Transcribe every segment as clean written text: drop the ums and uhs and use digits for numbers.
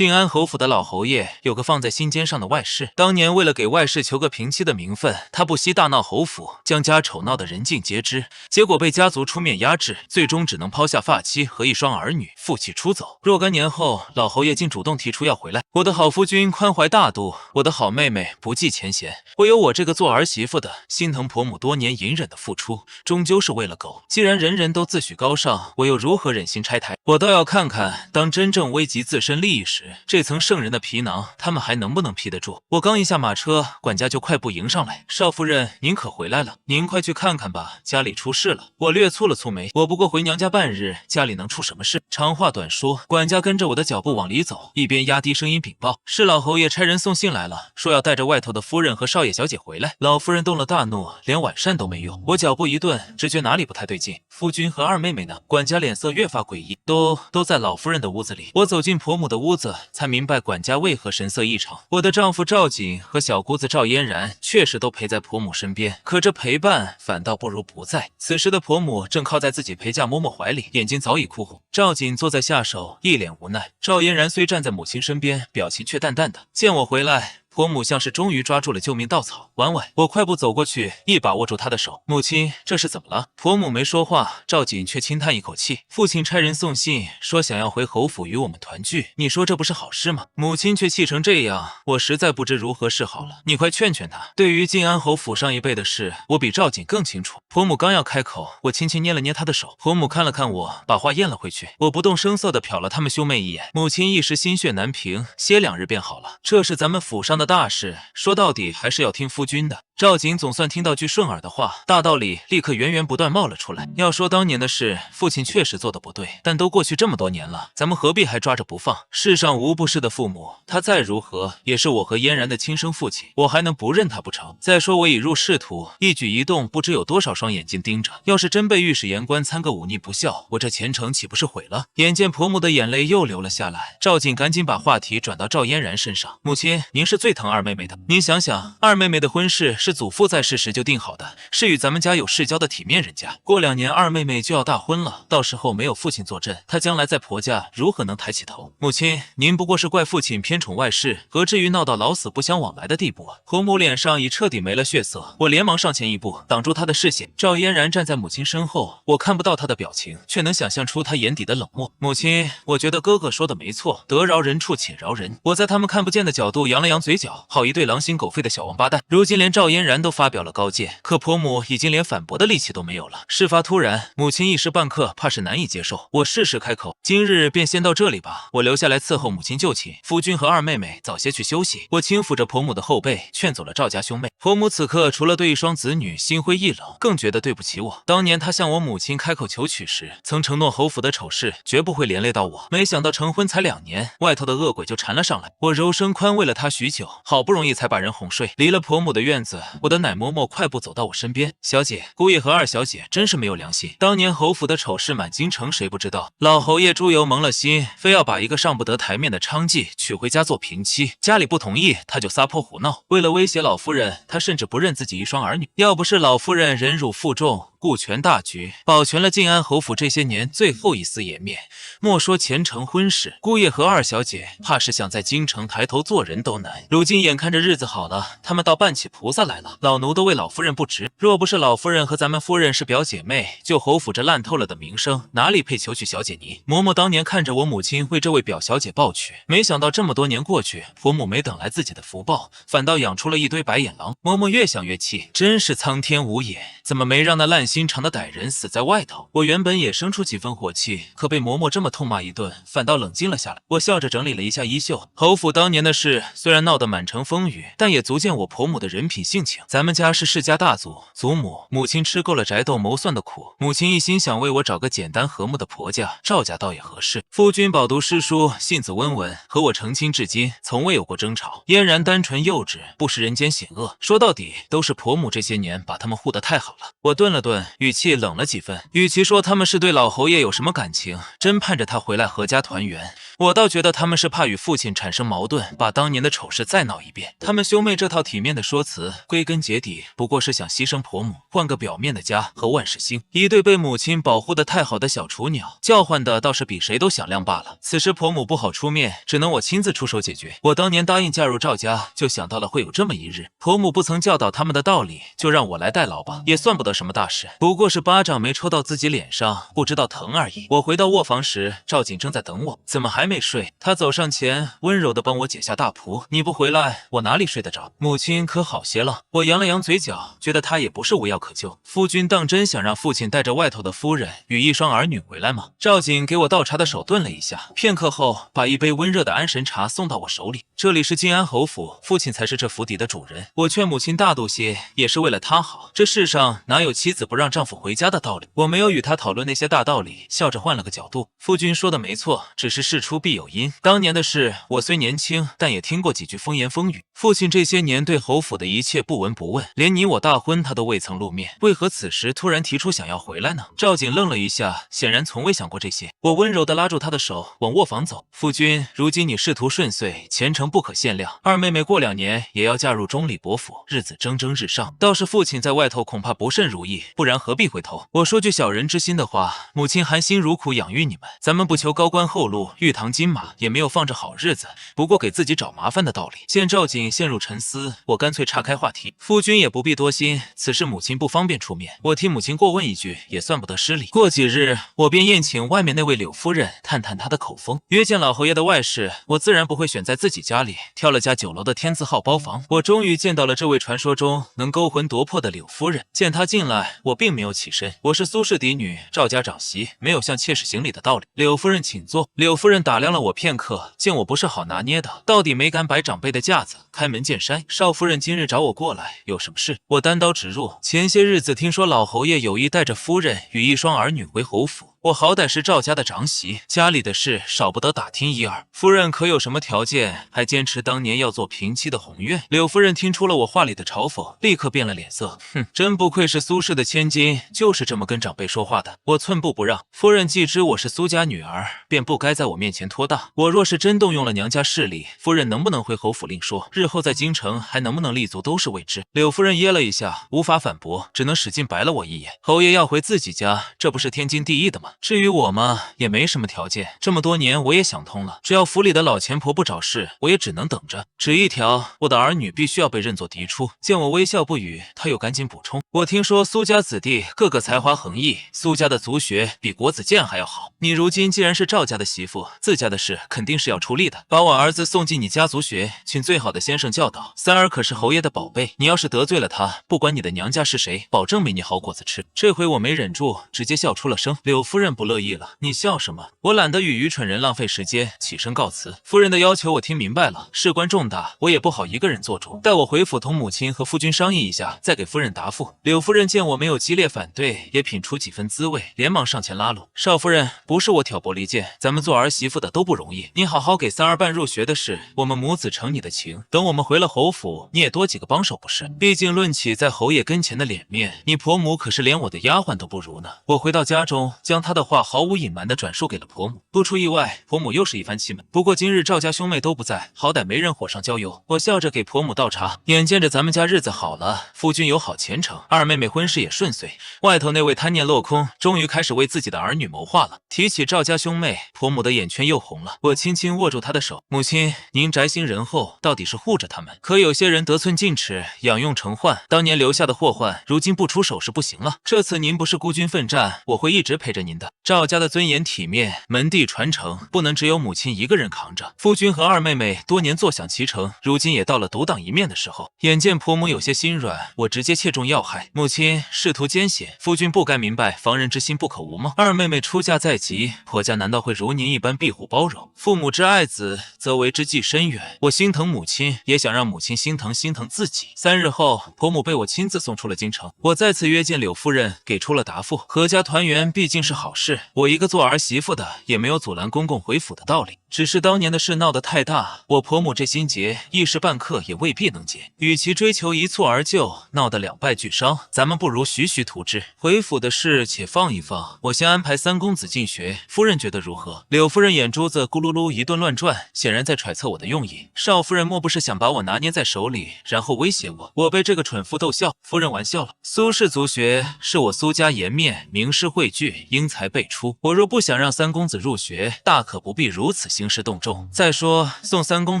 晋安侯府的老侯爷有个放在心尖上的外室，当年为了给外室求个平妻的名分，他不惜大闹侯府，将家丑闹得人尽皆知，结果被家族出面压制，最终只能抛下发妻和一双儿女，负气出走。若干年后，老侯爷竟主动提出要回来。我的好夫君宽怀大度，我的好妹妹不计前嫌，唯有我这个做儿媳妇的心疼婆母多年隐忍的付出，终究是为了狗。既然人人都自诩高尚，我又如何忍心拆台？我倒要看看，当真正危及自身利益时，这层圣人的皮囊，他们还能不能披得住？我刚一下马车，管家就快步迎上来：“少夫人，您可回来了？您快去看看吧，家里出事了。”我略蹙了蹙眉，我不过回娘家半日，家里能出什么事？长话短说，管家跟着我的脚步往里走，一边压低声音禀报：“是老侯爷差人送信来了，说要带着外头的夫人和少爷小姐回来。”老夫人动了大怒，连晚膳都没用。我脚步一顿，直觉哪里不太对劲。夫君和二妹妹呢？管家脸色越发诡异，都在老夫人的屋子里。我走进婆母的屋子，才明白管家为何神色异常。我的丈夫赵瑾和小姑子赵嫣然确实都陪在婆母身边，可这陪伴反倒不如不在。此时的婆母正靠在自己陪嫁嬷嬷怀里，眼睛早已哭红。赵瑾坐在下手，一脸无奈。赵嫣然虽站在母亲身边，表情却淡淡的。见我回来，婆母像是终于抓住了救命稻草。婉婉，我快步走过去，一把握住她的手。母亲，这是怎么了？婆母没说话，赵瑾却轻叹一口气。父亲差人送信，说想要回侯府与我们团聚，你说这不是好事吗？母亲却气成这样，我实在不知如何是好了。你快劝劝他。对于晋安侯府上一辈的事，我比赵瑾更清楚。婆母刚要开口，我轻轻捏了捏她的手。婆母看了看我，把话咽了回去。我不动声色地瞟了他们兄妹一眼。母亲一时心血难平，歇2日便好了。这是咱们府上的大事，说到底还是要听夫君的。赵瑾总算听到句顺耳的话，大道理立刻源源不断冒了出来。要说当年的事，父亲确实做得不对，但都过去这么多年了，咱们何必还抓着不放？世上无不是的父母，他再如何也是我和嫣然的亲生父亲，我还能不认他不成？再说我已入仕途，一举一动不知有多少双眼睛盯着，要是真被御史言官参个忤逆不孝，我这前程岂不是毁了？眼见婆母的眼泪又流了下来，赵瑾赶紧把话题转到赵嫣然身上。母亲，您是最疼二妹妹的，您想想，二妹妹的婚事是祖父在世时就定好的，是与咱们家有世交的体面人家。过2年二妹妹就要大婚了，到时候没有父亲坐镇，她将来在婆家如何能抬起头？母亲，您不过是怪父亲偏宠外室，何至于闹到老死不相往来的地步？婆母脸上已彻底没了血色，我连忙上前一步，挡住她的视线。赵嫣然站在母亲身后，我看不到她的表情，却能想象出她眼底的冷漠。母亲，我觉得哥哥说的没错，得饶人处且饶人。我在他们看不见的角度扬了扬嘴角，好一对狼心狗肺的小王八蛋。如今连赵嫣然都发表了高见，可婆母已经连反驳的力气都没有了。事发突然，母亲一时半刻怕是难以接受。我适时开口，今日便先到这里吧，我留下来伺候母亲就寝，夫君和二妹妹早些去休息。我轻抚着婆母的后背，劝走了赵家兄妹。婆母此刻除了对一双子女心灰意冷，更觉得对不起我。当年她向我母亲开口求娶时，曾承诺侯府的丑事绝不会连累到我，没想到成婚才2年，外头的恶鬼就缠了上来。我柔声宽慰了她许久，好不容易才把人哄睡。离了婆母的院子，我的奶嬷嬷快步走到我身边：“小姐，姑爷和二小姐真是没有良心，当年侯府的丑事满京城，谁不知道？老侯爷猪油蒙了心，非要把一个上不得台面的娼妓娶回家做平妻，家里不同意，他就撒泼胡闹。为了威胁老夫人，他甚至不认自己一双儿女。要不是老夫人忍辱负重，顾全大局，保全了晋安侯府这些年最后一丝颜面，莫说前程婚事，姑爷和二小姐怕是想在京城抬头做人都难。如今眼看着日子好了，他们倒扮起菩萨来了，老奴都为老夫人不值。若不是老夫人和咱们夫人是表姐妹，就侯府这烂透了的名声，哪里配求娶小姐你？嬷嬷当年看着我母亲为这位表小姐抱娶，没想到这么多年过去，婆母没等来自己的福报，反倒养出了一堆白眼狼。嬷嬷越想越气，真是苍天无眼，怎么没让那烂心肠的歹人死在外头？我原本也生出几分火气，可被嬷嬷这么痛骂一顿，反倒冷静了下来。我笑着整理了一下衣袖，侯府当年的事虽然闹得满城风雨，但也足见我婆母的人品性情。咱们家是世家大族，祖母亲吃够了宅斗谋算的苦，母亲一心想为我找个简单和睦的婆家，赵家倒也合适。夫君饱读诗书，性子温文，和我成亲至今从未有过争吵，嫣然单纯幼稚，不食人间险恶。说到底都是婆母这些年把他们护得太好了。我顿了顿，语气冷了几分。与其说他们是对老侯爷有什么感情，真盼着他回来阖家团圆，我倒觉得他们是怕与父亲产生矛盾，把当年的丑事再闹一遍。他们兄妹这套体面的说辞，归根结底不过是想牺牲婆母，换个表面的家和万事兴。一对被母亲保护得太好的小雏鸟，叫唤的倒是比谁都响亮罢了。此时婆母不好出面，只能我亲自出手解决。我当年答应嫁入赵家，就想到了会有这么一日。婆母不曾教导他们的道理，就让我来代劳吧，也算不得什么大事，不过是巴掌没抽到自己脸上，不知道疼而已。我回到卧房时，赵景正在等我，怎么还没睡？他走上前，温柔地帮我解下大仆。你不回来，我哪里睡得着？母亲可好些了？我扬了扬嘴角，觉得他也不是无药可救。夫君当真想让父亲带着外头的夫人与一双儿女回来吗？赵景给我倒茶的手顿了一下，片刻后把一杯温热的安神茶送到我手里。这里是晋安侯府，父亲才是这府邸的主人。我劝母亲大度些，也是为了他好。这世上哪有妻子不让丈夫回家的道理？我没有与他讨论那些大道理，笑着换了个角度。夫君说的没错，只是事出必有因。当年的事，我虽年轻，但也听过几句风言风语。父亲这些年对侯府的一切不闻不问，连你我大婚他都未曾露面，为何此时突然提出想要回来呢？赵景愣了一下，显然从未想过这些。我温柔地拉住他的手，往卧房走。夫君，如今你仕途顺遂，前程不可限量。二妹妹过2年也要嫁入中里伯府，日子蒸蒸日上。倒是父亲在外头恐怕不甚如意，不然何必回头？我说句小人之心的话，母亲含辛茹苦养育你们，咱们不求高官厚禄、玉堂金马，也没有放着好日子，不过给自己找麻烦的道理。见赵景陷入沉思，我干脆岔开话题。夫君也不必多心，此事母亲不方便出面，我替母亲过问一句，也算不得失礼。过几日，我便宴请外面那位柳夫人，探探她的口风。约见老侯爷的外事，我自然不会选在自己家里，挑了家9楼的天字号包房。我终于见到了这位传说中能勾魂夺魄的柳夫人。见她进来，我并没有起身，我是苏氏嫡女，赵家长媳，没有向妾室行礼的道理。柳夫人请坐。柳夫人打量了我片刻，见我不是好拿捏的，到底没敢摆长辈的架子，开门见山：少夫人今日找我过来，有什么事？我单刀直入，前些日子听说老侯爷有意带着夫人与一双儿女回侯府，我好歹是赵家的长媳，家里的事少不得打听一二。夫人可有什么条件？还坚持当年要做平妻的宏愿？柳夫人听出了我话里的嘲讽，立刻变了脸色。哼，真不愧是苏氏的千金，就是这么跟长辈说话的。我寸步不让。夫人既知我是苏家女儿，便不该在我面前托大。我若是真动用了娘家势力，夫人能不能回侯府另说，日后在京城还能不能立足都是未知。柳夫人噎了一下，无法反驳，只能使劲白了我一眼。侯爷要回自己家，这不是天经地义的吗？至于我嘛，也没什么条件。这么多年我也想通了，只要府里的老钱婆不找事，我也只能等着。只一条，我的儿女必须要被认作嫡出。见我微笑不语，他又赶紧补充：我听说苏家子弟个个才华横溢，苏家的族学比国子监还要好。你如今既然是赵家的媳妇，自家的事肯定是要出力的。把我儿子送进你家族学，请最好的先生教导。三儿可是侯爷的宝贝，你要是得罪了他，不管你的娘家是谁，保证没你好果子吃。这回我没忍住，直接笑出了声。柳夫人不乐意了，你笑什么？我懒得与愚蠢人浪费时间，起身告辞。夫人的要求我听明白了，事关重大，我也不好一个人做主，待我回府同母亲和夫君商议一下，再给夫人答复。柳夫人见我没有激烈反对，也品出几分滋味，连忙上前拉拢：少夫人，不是我挑拨离间，咱们做儿媳妇的都不容易，你好好给三儿办入学的事，我们母子承你的情，等我们回了侯府，你也多几个帮手不是？毕竟论起在侯爷跟前的脸面，你婆母可是连我的丫鬟都不如呢。我回到家中，将他的话毫无隐瞒地转述给了婆母。不出意外，婆母又是一番气闷。不过今日赵家兄妹都不在，好歹没人火上浇油。我笑着给婆母倒茶，眼见着咱们家日子好了，夫君有好前程，二妹妹婚事也顺遂，外头那位贪念落空，终于开始为自己的儿女谋划了。提起赵家兄妹，婆母的眼圈又红了。我轻轻握住她的手，母亲，您宅心仁厚，到底是护着他们，可有些人得寸进尺，养用成患，当年留下的祸患，如今不出手是不行了。这次您不是孤军奋战，我会一直陪着您的。赵家的尊严体面，门第传承，不能只有母亲一个人扛着。夫君和二妹妹多年坐享其成，如今也到了独当一面的时候。眼见婆母有些心软，我直接切中要害。母亲仕途艰险，夫君不该明白防人之心不可无吗？二妹妹出嫁在即，婆家难道会如您一般庇护包容？父母之爱子，则为之计深远。我心疼母亲，也想让母亲心疼自己。3日后，婆母被我亲自送出了京城。我再次约见柳夫人，给出了答复。阖家团圆毕竟是好好事，我一个做儿媳妇的也没有阻拦公公回府的道理。只是当年的事闹得太大，我婆母这心结一时半刻也未必能解。与其追求一蹴而就，闹得两败俱伤，咱们不如徐徐图之。回府的事且放一放，我先安排三公子进学，夫人觉得如何？柳夫人眼珠子咕噜噜一顿乱转，显然在揣测我的用意。少夫人莫不是想把我拿捏在手里，然后威胁我？我被这个蠢妇逗笑。夫人玩笑了，苏氏族学是我苏家颜面，名师汇聚，英才辈出。我若不想让三公子入学，大可不必如此兴师动众。再说送三公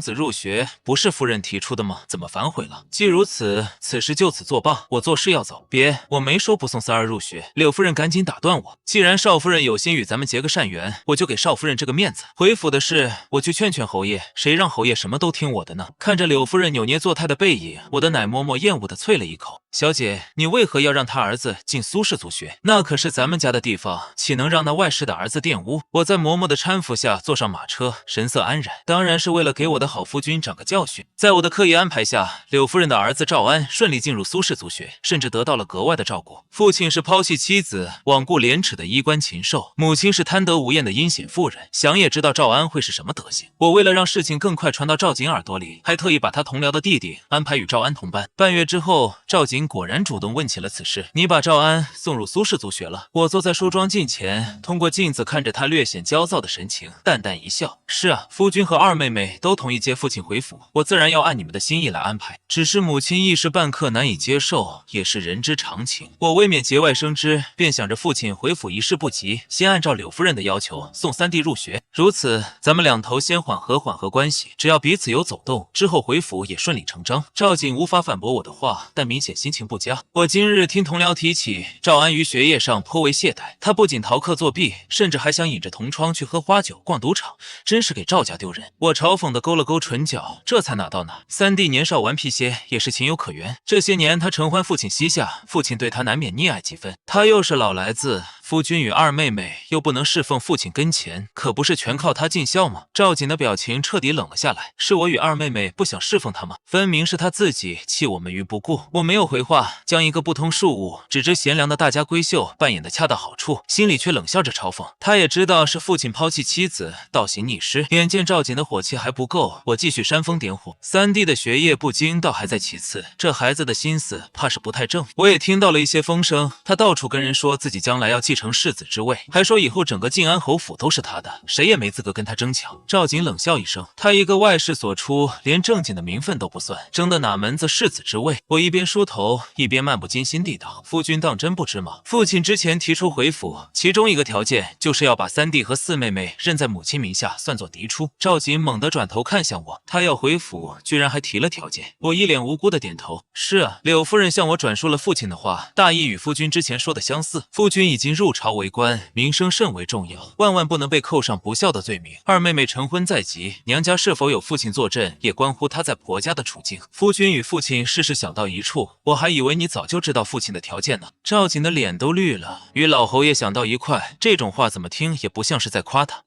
子入学不是夫人提出的吗？怎么反悔了？既如此，此事就此作罢，我做事要走。别，我没说不送三儿入学。柳夫人赶紧打断我，既然少夫人有心与咱们结个善缘，我就给少夫人这个面子。回府的事我去劝劝侯爷，谁让侯爷什么都听我的呢？看着柳夫人扭捏作态的背影，我的奶嬷嬷厌恶地啐了一口。小姐，你为何要让他儿子进苏氏族学？那可是咱们家的地方，岂能让那外室的儿子玷污？我在嬷嬷的搀扶下坐上马车，神色安然，当然是为了给我的好夫君长个教训。在我的刻意安排下，柳夫人的儿子赵安顺利进入苏氏族学，甚至得到了格外的照顾。父亲是抛弃妻子、罔顾廉耻的衣冠禽兽，母亲是贪得无厌的阴险妇人。想也知道赵安会是什么德行。我为了让事情更快传到赵瑾耳朵里，还特意把他同僚的弟弟安排与赵安同班。半月之后，赵瑾果然主动问起了此事。你把赵安送入苏氏族学了？我坐在梳妆镜前，通过镜子看着他略显焦躁的神情，淡淡一笑。是啊，夫君和二妹妹都同意接父亲回府，我自然要按你们的心意来安排。只是母亲一时半刻难以接受，也是人之常情。我未免节外生枝，便想着父亲回府一事不急，先按照柳夫人的要求送三弟入学。如此，咱们两头先缓和关系，只要彼此有走动，之后回府也顺理成章。赵瑾无法反驳我的话，但明显心情不佳。我今日听同僚提起，赵安于学业上颇为懈怠，他不仅逃课作弊，甚至还想引着同窗去喝花酒、逛赌场，真是给赵家丢人。我嘲讽地勾了勾唇角，这才哪到哪？三弟年少顽皮些，也是情有可原。这些年他承欢父亲膝下，父亲对他难免溺爱几分。他又是老来子，夫君与二妹妹又不能侍奉父亲跟前，可不是全靠他尽孝吗？赵瑾的表情彻底冷了下来。是我与二妹妹不想侍奉他吗？分明是他自己弃我们于不顾。我没有回话，将一个不通庶务、只知贤良的大家闺秀扮演的恰到好处，心里却冷笑着嘲讽。他也知道是父亲抛弃妻子，倒行逆施。眼见赵瑾的火气还不够，我继续煽风点火。三弟的学业不精倒还在其次，这孩子的心思怕是不太正。我也听到了一些风声，他到处跟人说自己将来要继承世子之位，还说以后整个晋安侯府都是他的，谁也没资格跟他争抢。赵瑾冷笑一声，他一个外室所出，连正经的名分都不算，争的哪门子世子之位？我一边梳头，一边漫不经心地道：夫君当真不知吗？父亲之前提出回府，其中一个条件就是要把三弟和四妹妹认在母亲名下，算作嫡出。赵瑾猛地转头看向我，他要回府，居然还提了条件。我一脸无辜的点头：是啊，柳夫人向我转述了父亲的话，大意与夫君之前说的相似。夫君已经入朝为官，名声甚为重要，万万不能被扣上不孝的罪名。二妹妹成婚在即，娘家是否有父亲坐镇，也关乎她在婆家的处境。夫君与父亲事小到一处，我还以为你早就知道父亲的条件呢。赵瑾的脸都绿了，与老侯爷想到一块，这种话怎么听也不像是在夸他。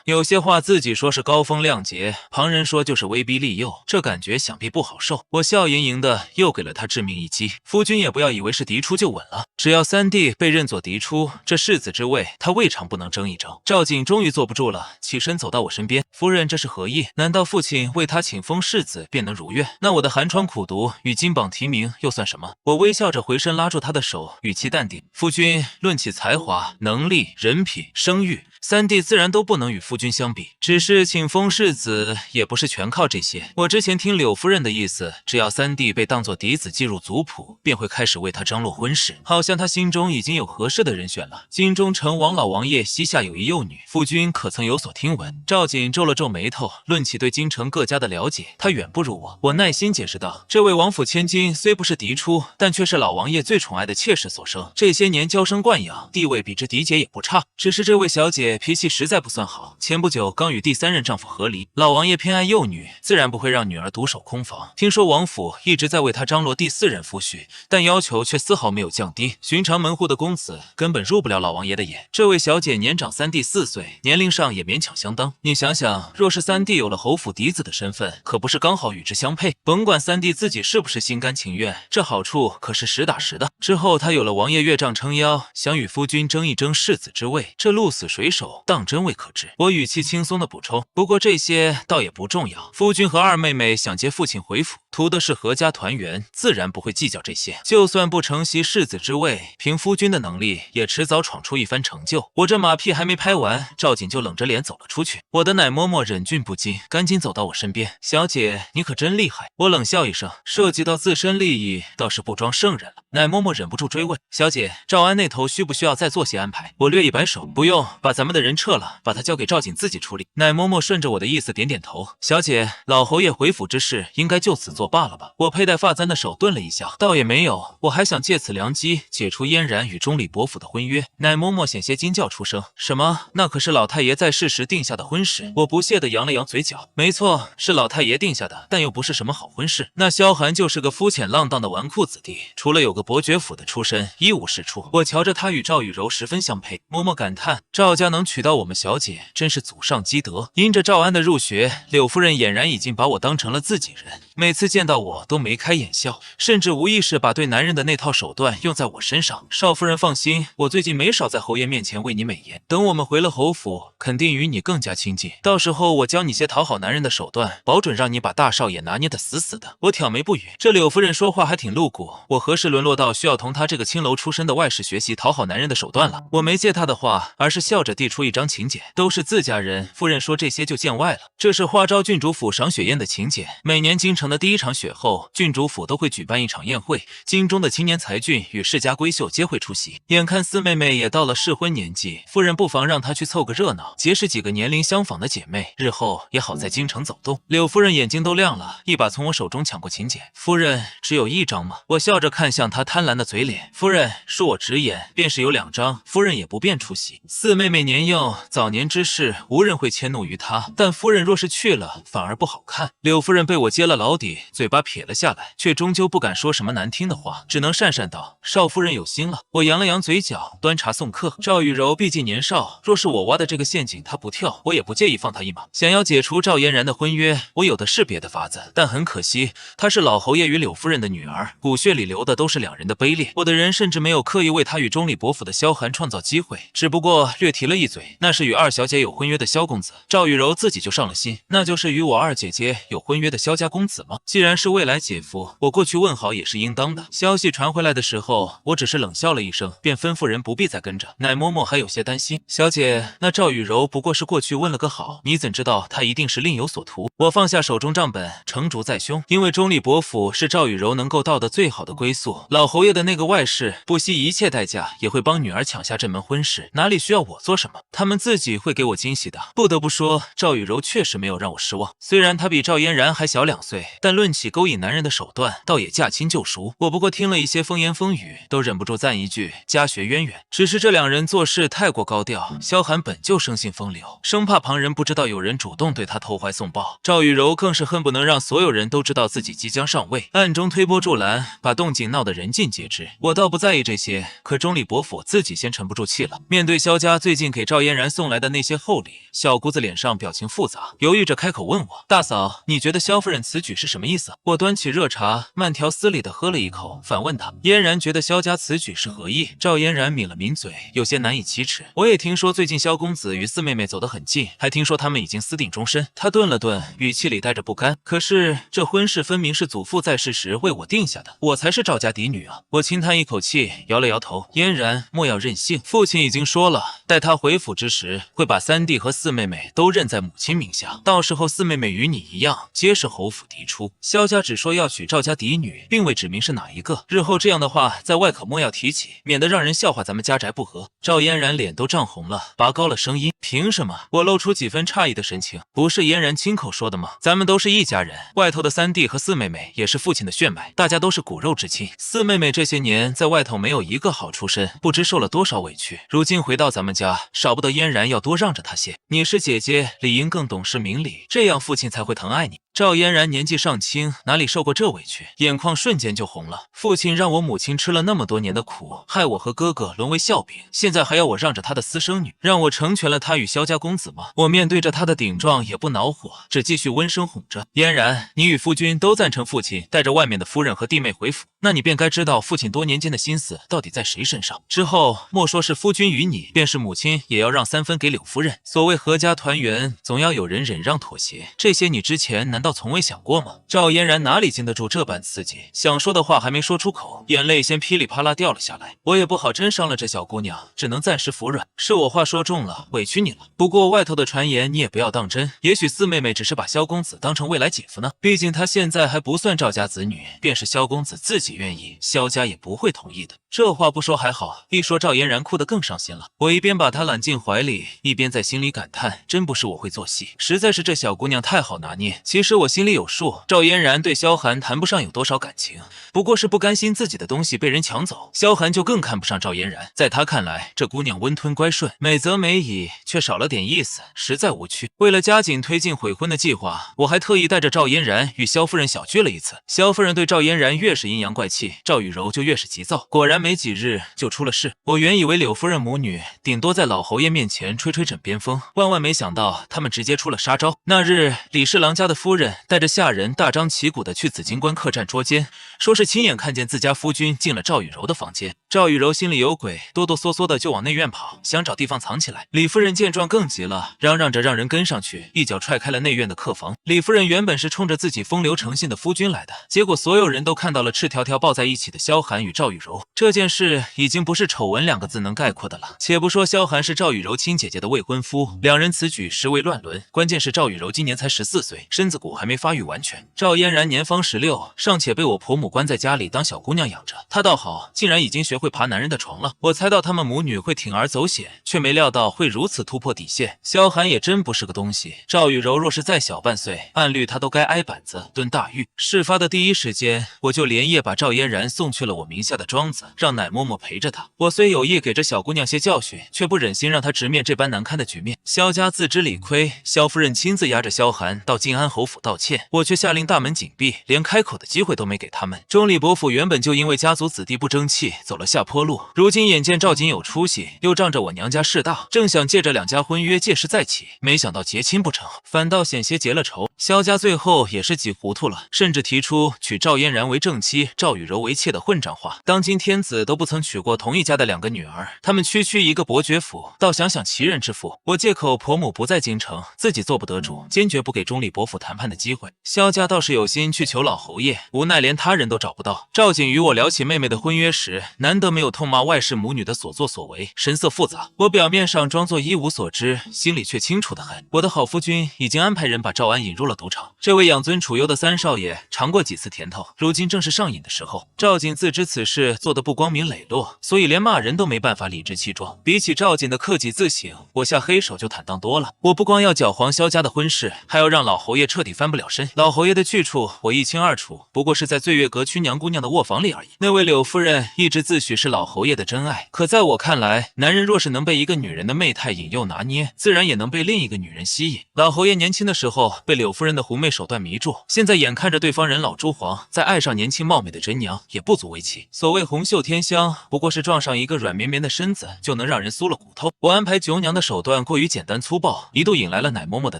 有些话自己说是高风亮节，旁人说就是威逼利诱，这感觉想必不好受。我笑盈盈的又给了他致命一击。夫君也不要以为是嫡出就稳了，只要三弟被认作嫡出，这世子之位他未尝不能争一争。赵瑾终于坐不住了，起身走到我身边：夫人这是何意？难道父亲为他请封世子便能如愿？那我的寒窗苦读与金榜题名又算什么？我微笑着回身拉住他的手，语气淡定：夫君论起才华、能力、人品、声誉，三弟自然都不能与夫君相比，只是请封世子也不是全靠这些。我之前听柳夫人的意思，只要三弟被当作嫡子记入族谱，便会开始为他张罗婚事，好像他心中已经有合适的人选了。金钟城王老王爷膝下有一幼女，夫君可曾有所听闻？赵瑾皱了皱眉头，论起对京城各家的了解，他远不如我。我耐心解释道：这位王府千金虽不是嫡出，但却是老王爷最宠爱的妾室所生，这些年娇生惯养，地位比之嫡姐也不差。只是这位小姐姐脾气实在不算好，前不久刚与第3任丈夫和离。老王爷偏爱幼女，自然不会让女儿独守空房。听说王府一直在为她张罗第4任夫婿，但要求却丝毫没有降低。寻常门户的公子根本入不了老王爷的眼。这位小姐年长3弟4岁，年龄上也勉强相当。你想想，若是3弟有了侯府嫡子的身份，可不是刚好与之相配？甭管3弟自己是不是心甘情愿，这好处可是实打实的。之后他有了王爷岳丈撑腰，想与夫君争一争世子之位，这鹿死谁手，当真未可知。我语气轻松的补充，不过这些倒也不重要。夫君和2妹妹想接父亲回府，图的是阖家团圆，自然不会计较这些。就算不承袭世子之位，凭夫君的能力，也迟早闯出一番成就。我这马屁还没拍完，赵锦就冷着脸走了出去。我的奶嬷嬷忍俊不禁，赶紧走到我身边，小姐你可真厉害。我冷笑一声，涉及到自身利益，倒是不装圣人了。奶嬷嬷忍不住追问，小姐，赵安那头需不需要再做些安排？我略一摆手，不用，把咱们的人撤了，把他交给赵锦自己处理。奶嬷嬷顺着我的意思点点头，小姐，老侯爷回府之事应该就此作罢了吧？我佩戴发簪的手顿了一下，倒也没有，我还想借此良机解除嫣然与钟离伯府的婚约。奶嬷嬷险些惊叫出声，什么？那可是老太爷在世时定下的婚事。我不屑地扬了扬嘴角，没错，是老太爷定下的，但又不是什么好婚事。那萧寒就是个肤浅浪荡的纨绔子弟，除了有个伯爵府的出身，一无是处。我瞧着他与赵雨柔十分相配，默默感叹，赵家能娶到我们小姐，真是祖上积德。因着赵安的入学，柳夫人俨然已经把我当成了自己人，每次见到我都眉开眼笑，甚至无意识把对男人的那套手段用在我身上。少夫人放心，我最近没少在侯爷面前为你美言，等我们回了侯府，肯定与你更加亲近。到时候我教你些讨好男人的手段，保准让你把大少爷拿捏得死死的。我挑眉不语，这柳夫人说话还挺露骨，我何时沦落到需要同她这个青楼出身的外室学习讨好男人的手段了？我没接她的话，而是笑着递出一张请柬，都是自家人，夫人说这些就见外了。这是花昭郡主府赏雪宴的请柬，每年京城的第1场雪后，郡主府都会举办一场宴会，京中的青年才俊与世家闺秀皆会出席。眼看4妹妹也到了适婚年纪，夫人不妨让她去凑个热闹，结识几个年龄相仿的姐妹，日后也好在京城走动。柳夫人眼睛都亮了，一把从我手中抢过请柬。夫人只有1张吗？我笑着看向她贪婪的嘴脸。夫人恕我直言，便是有2张，夫人也不便出席。4妹妹年幼，早年之事无人会迁怒于她，但夫人若是去了，反而不好看。柳夫人被我揭了老底，嘴巴撇了下来，却终究不敢说什么难听的话，只能讪讪道：“少夫人有心了。”我扬了扬嘴角，端茶送客。赵雨柔毕竟年少，若是我挖的这个陷阱她不跳，我也不介意放她一马。想要解除赵嫣然的婚约，我有的是别的法子，但很可惜，她是老侯爷与柳夫人的女儿，骨血里流的都是2人的卑劣。我的人甚至没有刻意为她与钟离伯府的萧寒创造机会，只不过略提了一嘴，那是与2小姐有婚约的萧公子。赵雨柔自己就上了心，那就是与我2姐姐有婚约的萧家公子吗？既然是未来姐夫，我过去问好也是应当的。消息传回来的时候，我只是冷笑了一声，便吩咐人不必再跟着。奶嬷嬷还有些担心，小姐，那赵雨柔不过是过去问了个好，你怎知道她一定是另有所图？我放下手中账本，成竹在胸，因为钟离伯府是赵雨柔能够到的最好的归宿，老侯爷的那个外室不惜一切代价也会帮女儿抢下这门婚事，哪里需要我做什么？他们自己会给我惊喜的。不得不说，赵雨柔确实没有让我失望，虽然她比赵嫣然还小2岁，但论起勾引男人的手段，倒也驾轻就熟。我不过听了一些风言风语，都忍不住赞一句家学渊源。只是这2人做事太过高调，萧寒本就生性风流，生怕旁人不知道有人主动对他投怀送抱。赵雨柔更是恨不能让所有人都知道自己即将上位，暗中推波助澜，把动静闹得人尽皆知。我倒不在意这些，可钟离伯府自己先沉不住气了。面对萧家最近给赵嫣然送来的那些厚礼，小姑子脸上表情复杂，犹豫着开口问我：“大嫂，你觉得萧夫人此举是什么意思？”我端起热茶，慢条斯理地喝了一口，反问她：“嫣然觉得萧家此举是何意？”赵嫣然抿了抿嘴，有些难以启齿。我也听说最近萧公子与4妹妹走得很近，还听说他们已经私定终身。她顿了顿，语气里带着不甘。可是这婚事分明是祖父在世时为我定下的，我才是赵家嫡女啊！我轻叹一口气，摇了摇头：“嫣然莫要任性，父亲已经说了，待他回府之时，会把3弟和4妹妹都认在母亲名下，到时候4妹妹与你一样，皆是侯府嫡出。萧家只说要娶赵家嫡女，并未指明是哪一个。日后这样的话，在外可莫要提起，免得让人笑话咱们家宅不和。赵嫣然脸都涨红了，拔高了声音：“凭什么？”我露出几分诧异的神情。不是嫣然亲口说的吗？咱们都是一家人，外头的三弟和四妹妹也是父亲的血脉，大家都是骨肉之亲。四妹妹这些年在外头没有一个好出身，不知受了多少委屈。如今回到咱们家，少不得嫣然要多让着她些。你是姐姐，理应更懂事明理，这样父亲才会疼爱你。赵嫣然年纪尚轻，哪里受过这委屈，眼眶瞬间就红了。父亲让我母亲吃了那么多年的苦，害我和哥哥沦为笑柄，现在还要我让着他的私生女，让我成全了他与萧家公子吗？我面对着他的顶撞也不恼火，只继续温声哄着：“嫣然，你与夫君都赞成父亲带着外面的夫人和弟妹回府，那你便该知道父亲多年间的心思到底在谁身上。之后莫说是夫君与你，便是母亲也要让3分给柳夫人。所谓阖家团圆，总要有人忍让妥协，这些你之前难道从未想过吗？”赵嫣然哪里经得住这般刺激，想说的话还没说出口，眼泪先噼里啪啦掉了下来。我也不好真伤了这小姑娘，只能暂时服软。是我话说重了，委屈你了。不过外头的传言你也不要当真，也许四妹妹只是把萧公子当成未来姐夫呢。毕竟她现在还不算赵家子女，便是萧公子自己愿意，萧家也不会同意的。这话不说还好，一说赵嫣然哭得更伤心了。我一边把她揽进怀里，一边在心里感叹，真不是我会做戏，实在是这小姑娘太好拿捏。其实我心里有数，赵嫣然对萧寒谈不上有多少感情，不过是不甘心自己的东西被人抢走。萧寒就更看不上赵嫣然，在他看来，这姑娘温吞乖顺，美则美矣，却少了点意思，实在无趣。为了加紧推进悔婚的计划，我还特意带着赵嫣然与萧夫人小聚了一次。萧夫人对赵嫣然越是阴阳怪气，赵雨柔就越是急躁。果然没几日就出了事。我原以为柳夫人母女顶多在老侯爷面前吹吹枕边风，万万没想到他们直接出了杀招。那日李侍郎家的夫人带着下人大张旗鼓的去紫金关客栈捉奸，说是亲眼看见自家夫君进了赵雨柔的房间。赵雨柔心里有鬼，哆哆嗦嗦的就往内院跑，想找地方藏起来。李夫人见状更急了，嚷嚷着让人跟上去，一脚踹开了内院的客房。李夫人原本是冲着自己风流成性的夫君来的，结果所有人都看到了赤条条抱在一起的萧寒与赵雨柔。这件事已经不是丑闻2个字能概括的了。且不说萧寒是赵雨柔亲姐姐的未婚夫，两人此举实为乱伦，关键是赵雨柔今年才14岁，身子骨还没发育完全。赵嫣然年方16，尚且被我婆母关在家里当小姑娘养着，她倒好，竟然已经学会爬男人的床了。我猜到他们母女会铤而走险，却没料到会如此突破底线。萧寒也真不是个东西，赵雨柔若是再小半岁，按律她都该挨板子蹲大狱。事发的第一时间，我就连夜把赵嫣然送去了我名下的庄子，让奶嬷嬷陪着她。我虽有意给这小姑娘些教训，却不忍心让她直面这般难堪的局面。萧家自知理亏，萧夫人亲自押着萧寒到晋安侯府道歉，我却下令大门紧闭，连开口的机会都没给他们。钟离伯府原本就因为家族子弟不争气走了下坡路，如今眼见赵瑾有出息，又仗着我娘家势大，正想借着2家婚约借势再起，没想到结亲不成，反倒险些结了仇。萧家最后也是急糊涂了，甚至提出娶赵嫣然为正妻，赵雨柔为妾的混账话。当今天子都不曾娶过同一家的2个女儿，他们区区一个伯爵府，倒想享其人之福。我借口婆母不在京城，自己做不得主，坚决不给钟离伯府谈判的机会。萧家倒是有心去求老侯爷，无奈连他人都找不到。赵瑾与我聊起妹妹的婚约时，难得没有痛骂外室母女的所作所为，神色复杂。我表面上装作一无所知，心里却清楚得很。我的好夫君已经安排人把赵安引入了赌场，这位养尊处优的3少爷尝过几次甜头，如今正是上瘾的时候。赵瑾自知此事做得不光明磊落，所以连骂人都没办法理直气壮。比起赵瑾的克己自省，我下黑手就坦荡多了。我不光要搅黄萧家的婚事，还要让老侯爷彻底翻不了身。老侯爷的去处我一清二楚，不过是在醉月阁区娘姑娘的卧房里而已。那位柳夫人一直自诩是老侯爷的真爱，可在我看来，男人若是能被一个女人的媚态引诱拿捏，自然也能被另一个女人吸引。老侯爷年轻的时候被柳夫人的狐媚手段迷住，现在眼看着对方人老珠黄，再爱上年轻貌美的真娘，也不足为奇。所谓红袖添香，不过是撞上一个软绵绵的身子，就能让人酥了骨头。我安排九娘的手段过于简单粗暴，一度引来了奶嬷嬷的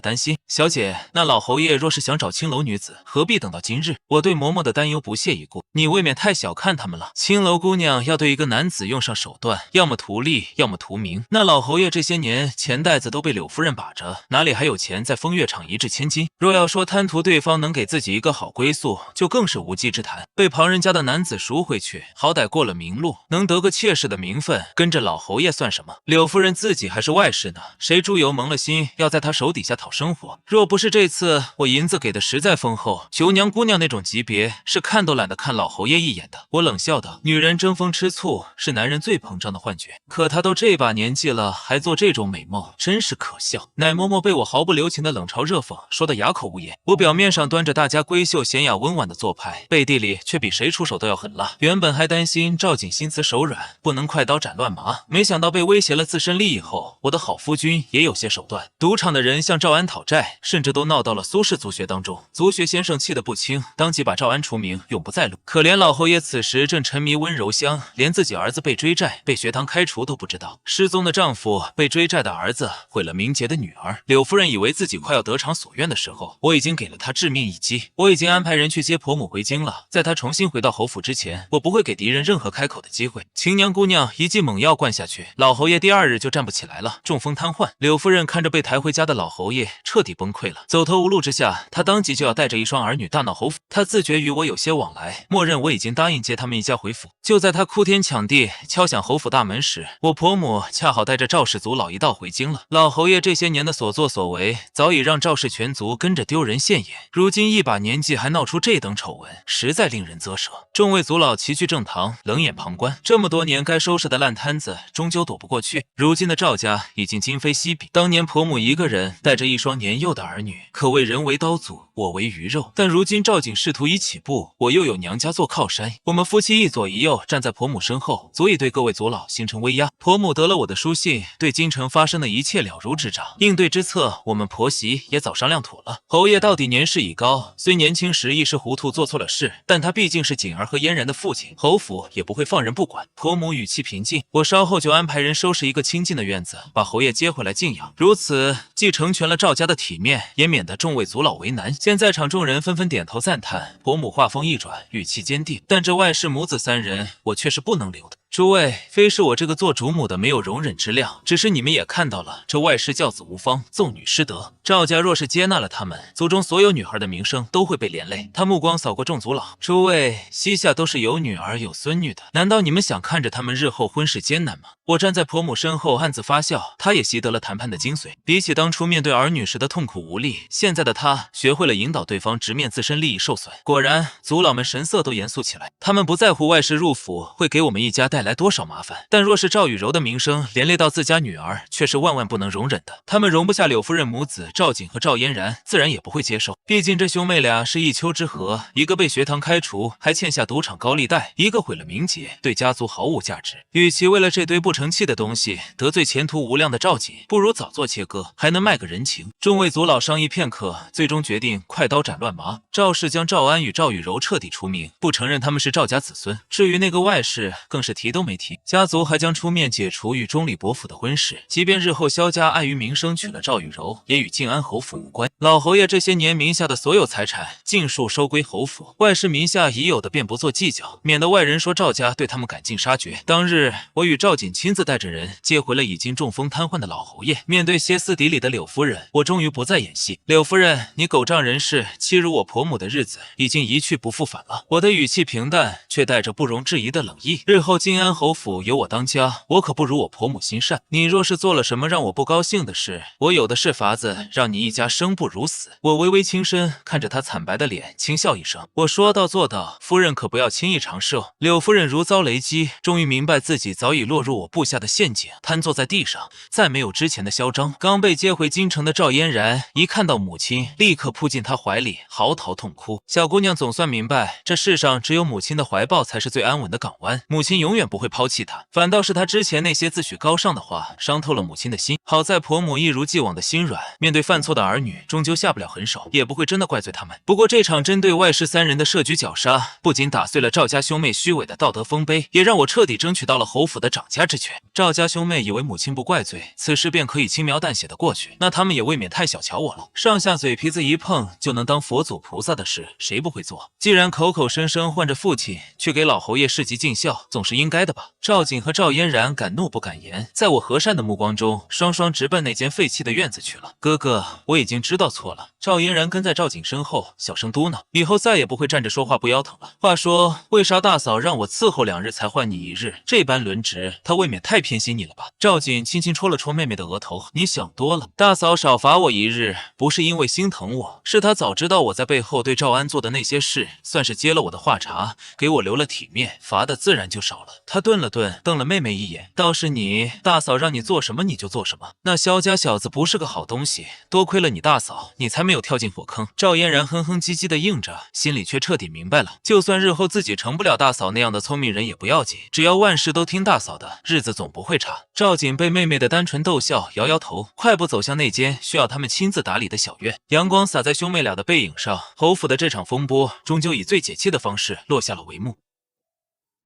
担心。小姐，那老侯爷若是想找青楼女子，何必等到今日？我对嬷嬷的担忧不屑一顾，你未免太小看他们了。青楼姑娘要对一个男子用上手段，要么图利，要么图名。那老侯爷这些年钱袋子都被柳夫人把着，哪里还有钱在风月场一掷千金？若要说贪图对方能给自己一个好归宿，就更是无稽之谈。被旁人家的男子赎回去，好歹过了名路，能得个妾室的名分，跟着老侯爷算什么？柳夫人自己还是外室呢，谁猪油蒙了心要在他手底下讨生活？若不是这次我银子给的实在丰厚，九娘姑娘那种级别是看都懒得看老侯爷一眼的。我冷笑道：女人争风吃醋是男人最膨胀的幻觉，可她都这把年纪了，还做这种美梦，真是可笑。奶嬷嬷被我毫不留情的冷嘲热讽，说得哑口无言。我表面上端着大家闺秀娴雅温婉的做派，背地里却比谁出手都要狠辣。原本还担心赵景心慈手软，不能快刀斩乱麻，没想到被威胁了自身利益后，我的好夫君也有些手段。赌场的人向赵安讨债，甚至都闹到了苏氏族学当中。族学先生气得不轻，当即把赵安除名，永不再录。可怜老侯爷此时正沉迷温柔乡，连自己儿子被追债、被学堂开除都不知道。失踪的丈夫、被追债的儿子、毁了名节的女儿，柳夫人以为自己快要得偿所愿的时候，我已经给了她致命一击。我已经安排人去接婆母回京了，在她重新回到侯府之前，我不会给敌人任何开口的机会。秦娘姑娘一剂猛药灌下去，老侯爷第2日就站不起来了，中风瘫痪。柳夫人看着被抬回家的老侯爷，彻底崩溃了。走投无路之下，她当即就要带着一双儿女大闹侯府。她自觉与我有些往来，默认我已经答应接他们一家回府。就在她哭天抢地敲响侯府大门时，我婆母恰好带着赵氏族老一道回京了。老侯爷这些年的所作所为，早已让赵氏全族跟着丢人现眼。如今一把年纪还闹出这等丑闻，实在令人啧舌。众位族老齐聚正堂，冷眼旁观。这么多年该收拾的烂摊子，终究躲不过去。如今的赵家已经今非昔比，当年婆母一个人带着一双年幼的儿女，可谓人为刀俎，我为鱼肉。但如今赵景仕途已起步，我又有娘家做靠山，我们夫妻一左一右站在婆母身后，足以对各位族老形成威压。婆母得了我的书信，对京城发生的一切了如指掌，应对之策我们婆媳也早商量妥了。侯爷到底年事已高，虽年轻时一时糊涂做错了事，但他毕竟是景儿和嫣然的父亲，侯府也不会放任不管。婆母语气平静，我稍后就安排人收拾一个清静的院子，把侯爷接回来静养。如此既成全了赵家的体面，也免得众位族老为难。见在场众人纷纷点头赞叹，婆母话锋一转，语气坚定，但这外室母子3人，我却是不能留的。诸位，非是我这个做主母的没有容忍之量，只是你们也看到了，这外室教子无方，纵女失德。赵家若是接纳了他们，族中所有女孩的名声都会被连累。他目光扫过众族老，诸位膝下都是有女儿有孙女的，难道你们想看着他们日后婚事艰难吗？我站在婆母身后暗自发笑，她也习得了谈判的精髓。比起当初面对儿女时的痛苦无力，现在的她学会了引导对方直面自身利益受损。果然，族老们神色都严肃起来。他们不在乎外室入府会给我们一家带来多少麻烦，但若是赵雨柔的名声连累到自家女儿，却是万万不能容忍的。他们容不下柳夫人母子赵景和赵嫣然，自然也不会接受。毕竟这兄妹俩是一丘之貉，一个被学堂开除，还欠下赌场高利贷；一个毁了名节，对家族毫无价值。与其为了这堆不成器的东西得罪前途无量的赵景，不如早做切割，还能卖个人情。众位族老商议片刻，最终决定快刀斩乱麻。赵氏将赵安与赵雨柔彻底除名，不承认他们是赵家子孙。至于那个外室，更是提都没提。家族还将出面解除与中里伯府的婚事，即便日后萧家碍于名声娶了赵雨柔，也与晋安侯府无关。老侯爷这些年名下的所有财产尽数收归侯府，外室名下已有的便不做计较，免得外人说赵家对他们赶尽杀绝。当日我与赵瑾亲自带着人接回了已经中风瘫痪的老侯爷。面对歇斯底里的柳夫人，我终于不再演戏。柳夫人，你狗仗人势欺辱我婆母的日子已经一去不复返了。我的语气平淡，却带着不容置疑的冷意。日后晋安侯府由我当家，我可不如我婆母心善。你若是做了什么让我不高兴的事，我有的是法子让你一家生不如死。我微微轻身，看着他惨白的脸，轻笑一声。我说到做到，夫人可不要轻易尝试哦。柳夫人如遭雷击，终于明白自己早已落入我布下的陷阱，瘫坐在地上，再没有之前的嚣张。刚被接回京城的赵嫣然一看到母亲，立刻扑进她怀里，嚎啕痛哭。小姑娘总算明白，这世上只有母亲的怀抱才是最安稳的港湾，母亲永远不会抛弃她。反倒是她之前那些自诩高尚的话，伤透了母亲的心。好在婆母一如既往的心软，面对犯错的儿女，终究下不了狠手，也不会真的怪罪他们。不过这场针对外室3人的设局绞杀，不仅打碎了赵家兄妹虚伪的道德丰碑，也让我彻底争取到了侯府的掌家之权。赵家兄妹以为母亲不怪罪，此事便可以轻描淡写的过去，那他们也未免太小瞧我了。上下嘴皮子一碰就能当佛祖菩萨的事，谁不会做？既然口口声声唤着父亲去给老侯爷市集尽孝，总是应该该的吧？赵景和赵嫣然敢怒不敢言，在我和善的目光中，双双直奔那间废弃的院子去了。哥哥，我已经知道错了。赵嫣然跟在赵景身后，小声嘟囔：“以后再也不会站着说话不腰疼了。话说，为啥大嫂让我伺候2日才换你1日？这般轮值，她未免太偏心你了吧？”赵景轻轻戳了戳妹妹的额头：“你想多了，大嫂少罚我1日，不是因为心疼我，是她早知道我在背后对赵安做的那些事，算是接了我的话茬，给我留了体面，罚的自然就少了。”他顿了顿，瞪了妹妹一眼：“倒是你，大嫂让你做什么你就做什么。那萧家小子不是个好东西，多亏了你大嫂，你才没有跳进火坑。”赵嫣然哼哼唧唧的应着，心里却彻底明白了，就算日后自己成不了大嫂那样的聪明人也不要紧，只要万事都听大嫂的，日子总不会差。赵景被妹妹的单纯逗笑，摇摇头，快步走向那间需要他们亲自打理的小院。阳光洒在兄妹俩的背影上，侯府的这场风波终究以最解气的方式落下了帷幕。